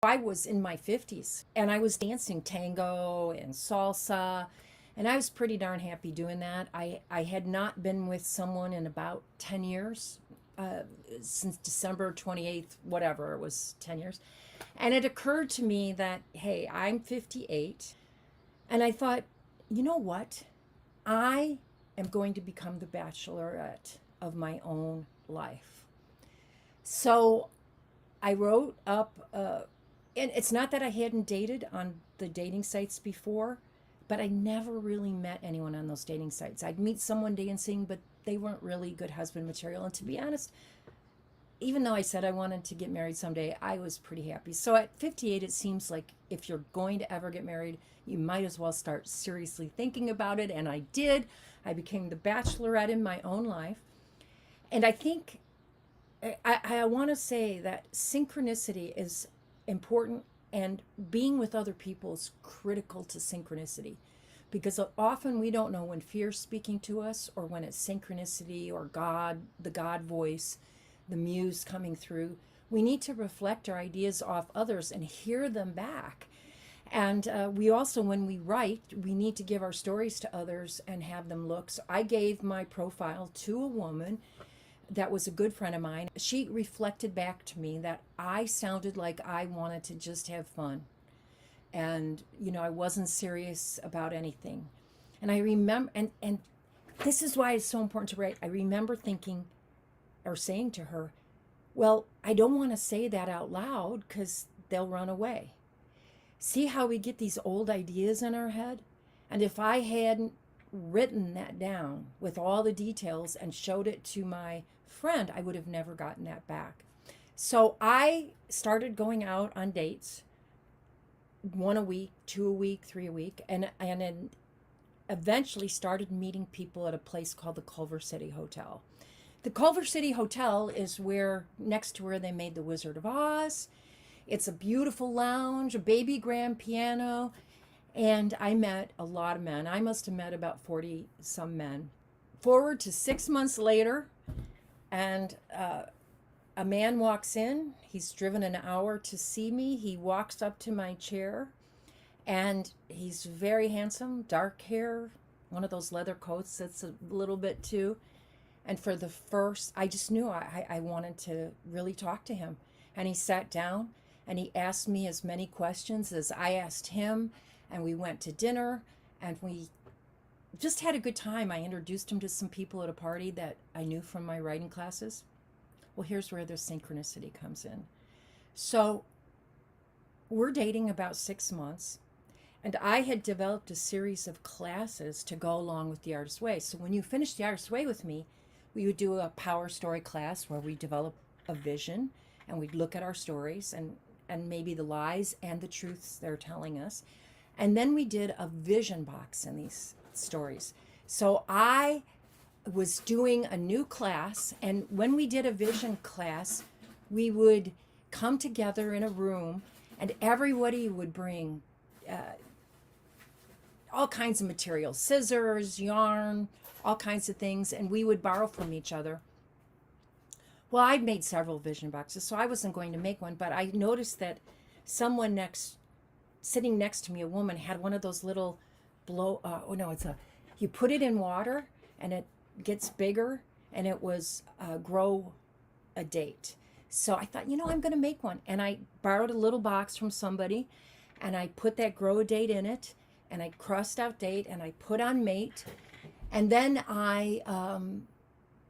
I was in my 50s and I was dancing tango and salsa, and I was pretty darn happy doing that. I had not been with someone in about 10 years, uh, since December 28th, whatever, it was 10 years. And it occurred to me that, hey, I'm 58. And I thought, you know what? I am going to become the bachelorette of my own life. So I wrote up, and it's not that I hadn't dated on the dating sites before, but I never really met anyone on those dating sites. I'd meet someone dancing, but they weren't really good husband material. And to be honest, even though I said I wanted to get married someday, I was pretty happy. So at 58, it seems like if you're going to ever get married, you might as well start seriously thinking about it. And I did. I became the bachelorette in my own life. And I think I want to say that synchronicity is important, and being with other people is critical to synchronicity, because often we don't know when fear's speaking to us or when it's synchronicity or God, the God voice, the muse coming through. We need to reflect our ideas off others and hear them back. And we also, when we write, we need to give our stories to others and have them look. So I gave my profile to a woman that was a good friend of mine. She reflected back to me that I sounded like I wanted to just have fun. And, I wasn't serious about anything. And I remember, and this is why it's so important to write. I remember thinking or saying to her, well, I don't want to say that out loud because they'll run away. See how we get these old ideas in our head? And if I hadn't written that down with all the details and showed it to my friend, I would have never gotten that back. So I started going out on dates, one a week, two a week, three a week, and then eventually started meeting people at a place called the Culver City Hotel. The Culver City Hotel is where, next to where they made The Wizard of Oz. It's a beautiful lounge, a baby grand piano, and I met a lot of men. I must have met about 40 some men. Forward to 6 months later, and a man walks in. He's driven an hour to see me. He walks up to my chair, and he's very handsome, dark hair, one of those leather coats that's a little bit too. And for the first, I just knew I wanted to really talk to him. And he sat down and he asked me as many questions as I asked him. And we went to dinner and we just had a good time. I introduced him to some people at a party that I knew from my writing classes. Well, here's where the synchronicity comes in. So we're dating about 6 months. And I had developed a series of classes to go along with the Artist's Way. So when you finish the Artist's Way with me, we would do a power story class where we develop a vision and we'd look at our stories and maybe the lies and the truths they're telling us. And then we did a vision box in these stories. So I was doing a new class, and when we did a vision class, we would come together in a room and everybody would bring all kinds of materials, scissors, yarn, all kinds of things, and we would borrow from each other. Well, I'd made several vision boxes, so I wasn't going to make one, but I noticed that someone sitting next to me, a woman, had one of those little oh no, you put it in water and it gets bigger, and it was grow a date. So I thought, I'm going to make one. And I borrowed a little box from somebody, and I put that grow a date in it, and I crossed out date, and I put on mate, and then I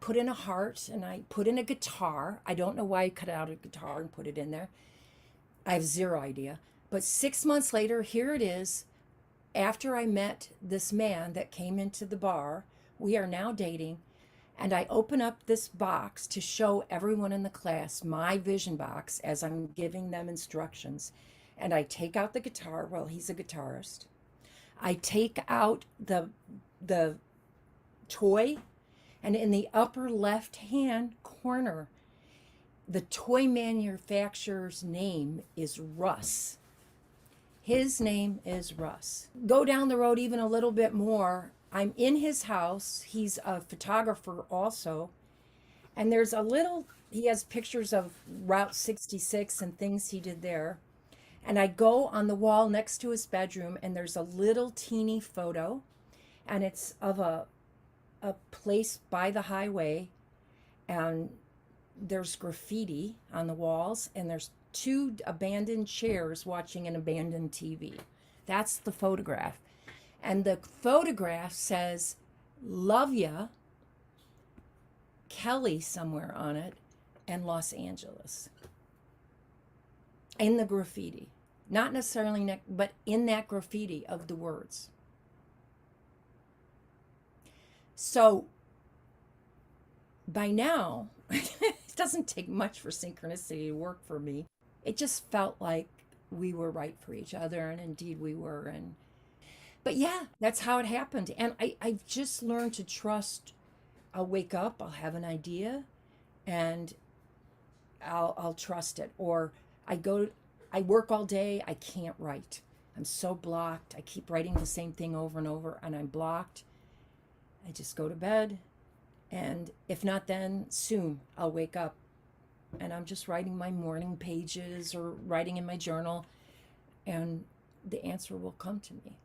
put in a heart, and I put in a guitar. I don't know why I cut out a guitar and put it in there. I have zero idea. But 6 months later, here it is. After I met this man that came into the bar, we are now dating, and I open up this box to show everyone in the class my vision box as I'm giving them instructions. And I take out the guitar. Well, he's a guitarist. I take out the toy, and in the upper left hand corner, the toy manufacturer's name is Russ. His name is Russ. Go down the road even a little bit more. I'm in his house. He's a photographer also. And he has pictures of Route 66 and things he did there. And I go on the wall next to his bedroom, and there's a little teeny photo, and it's of a place by the highway, and there's graffiti on the walls, and there's two abandoned chairs watching an abandoned TV. That's the photograph. And the photograph says, "Love ya, Kelly," somewhere on it, and Los Angeles. In the graffiti. Not necessarily, but in that graffiti of the words. So by now, it doesn't take much for synchronicity to work for me. It just felt like we were right for each other, and indeed we were. But yeah, that's how it happened. And I've just learned to trust. I'll wake up, I'll have an idea, and I'll trust it. Or I work all day, I can't write. I'm so blocked. I keep writing the same thing over and over, and I'm blocked. I just go to bed, and if not then, soon I'll wake up, and I'm just writing my morning pages or writing in my journal, and the answer will come to me.